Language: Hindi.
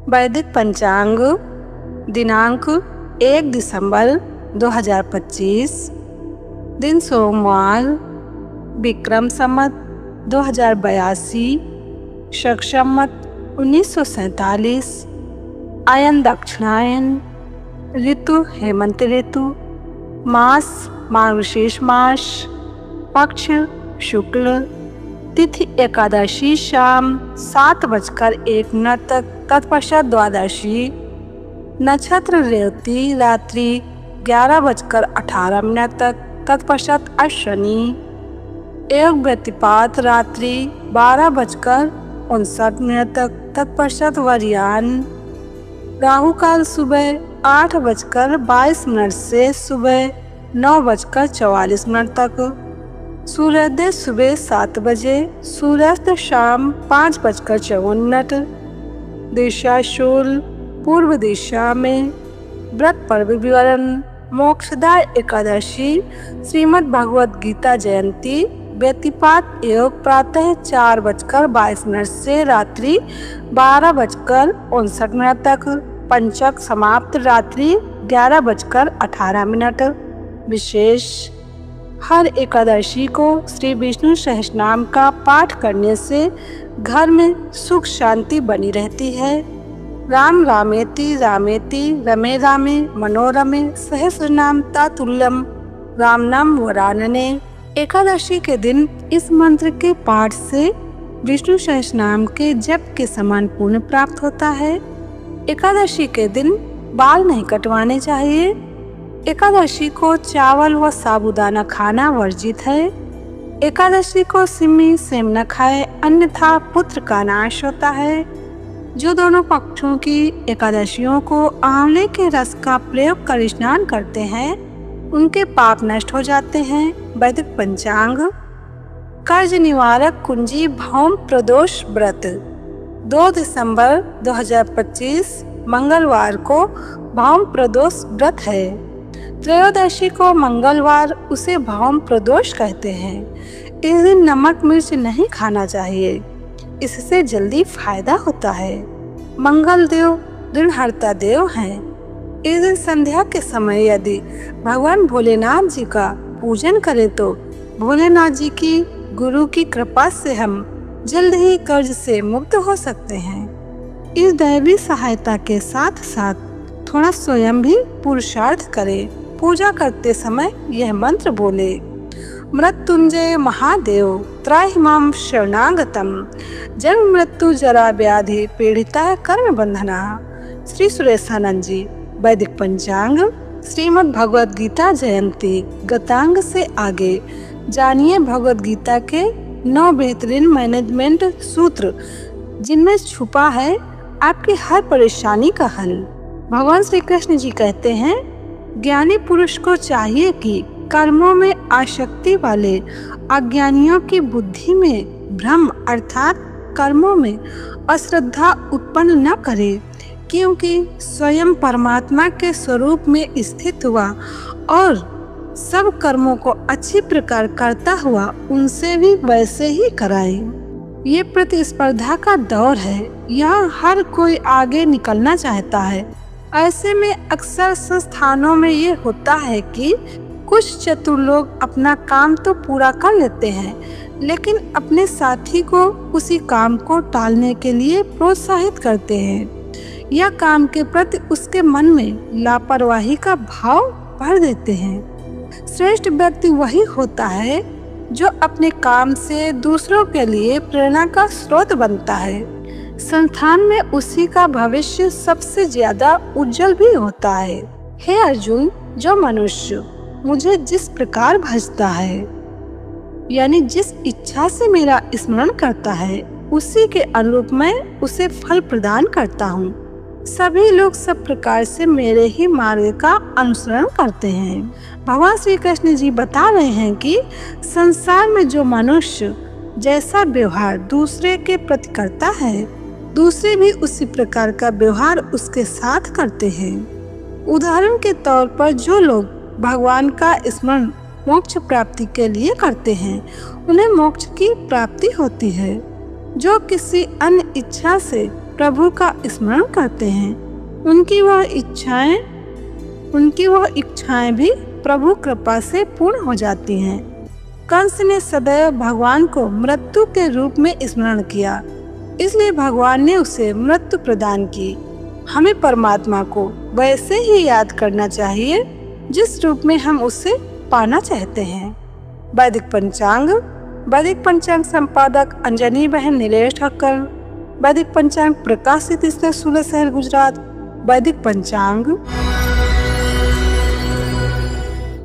वैदिक पंचांग दिनांक 1 दिसंबर 2025, दिन सोमवार, विक्रम संवत 2082, शक संवत 1947, आयन दक्षिणायन, ऋतु हेमंत ऋतु, मास मार्गशीर्ष मास, पक्ष शुक्ल, तिथि एकादशी शाम 7:01 तक, तत्पश्चात द्वादशी, नक्षत्र रेवती रात्रि 11:18 तक, तत्पश्चात अश्विनी, योग व्यतिपात रात्रि 12:59 तक, तत्पश्चात वरियान, राहु काल सुबह 8:22 से सुबह 9:44 तक, सूर्योदय सुबह 7 बजे, सूर्यास्त शाम 5:54, दिशा शूल पूर्व दिशा में, व्रत पर्व विवरण, मोक्षदाय एकादशी, श्रीमद् भगवद गीता जयंती, व्यतिपात योग प्रातः 4:22 से रात्रि 12:59 तक, पंचक समाप्त रात्रि 11:18। विशेष, हर एकादशी को श्री विष्णु सहस्रनाम का पाठ करने से घर में सुख शांति बनी रहती है। राम रामेति रामेति रमे रामे मनोरमे सहस्रनाम तातुल्यम राम नाम वरानने। एकादशी के दिन इस मंत्र के पाठ से विष्णु सहस्रनाम के जप के समान पुण्य प्राप्त होता है। एकादशी के दिन बाल नहीं कटवाने चाहिए। एकादशी को चावल व साबूदाना खाना वर्जित है। एकादशी को सिम्मी सेम न खाए, अन्यथा पुत्र का नाश होता है। जो दोनों पक्षों की एकादशियों को आंवले के रस का प्रयोग कर स्नान करते हैं, उनके पाप नष्ट हो जाते हैं। वैदिक पंचांग कर्ज निवारक कुंजी भौम प्रदोष व्रत 2 दिसंबर 2025 मंगलवार को भौम प्रदोष व्रत है। त्रयोदशी को मंगलवार उसे भौम प्रदोष कहते हैं। इस दिन नमक मिर्च नहीं खाना चाहिए, इससे जल्दी फायदा होता है। मंगल देव दृढ़हर्ता देव हैं। इस दिन संध्या के समय यदि भगवान भोलेनाथ जी का पूजन करें तो भोलेनाथ जी की गुरु की कृपा से हम जल्द ही कर्ज से मुक्त हो सकते हैं। इस दैवी सहायता के साथ साथ थोड़ा स्वयं भी पुरुषार्थ करें। पूजा करते समय यह मंत्र बोले, मृत्युंजय महादेव त्राहिमाम शरणागतम, जन्म मृत्यु जरा व्याधि पीड़िता कर्म बंधना। श्री सुरेशानंद जी। वैदिक पंचांग श्रीमद् भगवद गीता जयंती गतांग से आगे जानिए भगवद गीता के 9 बेहतरीन मैनेजमेंट सूत्र, जिनमें छुपा है आपकी हर परेशानी का हल। भगवान श्री कृष्ण जी कहते हैं, ज्ञानी पुरुष को चाहिए कि कर्मों में आसक्ति वाले अज्ञानियों की बुद्धि में भ्रम अर्थात कर्मों में अश्रद्धा उत्पन्न न करे, क्योंकि स्वयं परमात्मा के स्वरूप में स्थित हुआ और सब कर्मों को अच्छी प्रकार करता हुआ उनसे भी वैसे ही कराए। ये प्रतिस्पर्धा का दौर है। यहाँ हर कोई आगे निकलना चाहता है। ऐसे में अक्सर संस्थानों में ये होता है कि कुछ चतुर लोग अपना काम तो पूरा कर लेते हैं, लेकिन अपने साथी को उसी काम को टालने के लिए प्रोत्साहित करते हैं या काम के प्रति उसके मन में लापरवाही का भाव भर देते हैं। श्रेष्ठ व्यक्ति वही होता है जो अपने काम से दूसरों के लिए प्रेरणा का स्रोत बनता है। संस्थान में उसी का भविष्य सबसे ज्यादा उज्जवल भी होता है। हे अर्जुन, जो मनुष्य मुझे जिस प्रकार भजता है, यानी जिस इच्छा से मेरा स्मरण करता है, उसी के अनुरूप मैं उसे फल प्रदान करता हूँ। सभी लोग सब प्रकार से मेरे ही मार्ग का अनुसरण करते हैं। भगवान श्री कृष्ण जी बता रहे हैं कि संसार में जो मनुष्य जैसा व्यवहार दूसरे के प्रति करता है, दूसरे भी उसी प्रकार का व्यवहार उसके साथ करते हैं। उदाहरण के तौर पर जो लोग भगवान का स्मरण मोक्ष प्राप्ति के लिए करते हैं, उन्हें मोक्ष की प्राप्ति होती है। जो किसी अन्य इच्छा से प्रभु का स्मरण करते हैं, उनकी वह इच्छाएं भी प्रभु कृपा से पूर्ण हो जाती हैं। कंस ने सदैव भगवान को मृत्यु के रूप में स्मरण किया, इसलिए भगवान ने उसे मृत्यु प्रदान की। हमें परमात्मा को वैसे ही याद करना चाहिए जिस रूप में हम उसे पाना चाहते हैं। वैदिक पंचांग संपादक अंजनी बहन नीलेश ठक्कर। वैदिक पंचांग प्रकाशित स्थल सूरत शहर गुजरात। वैदिक पंचांग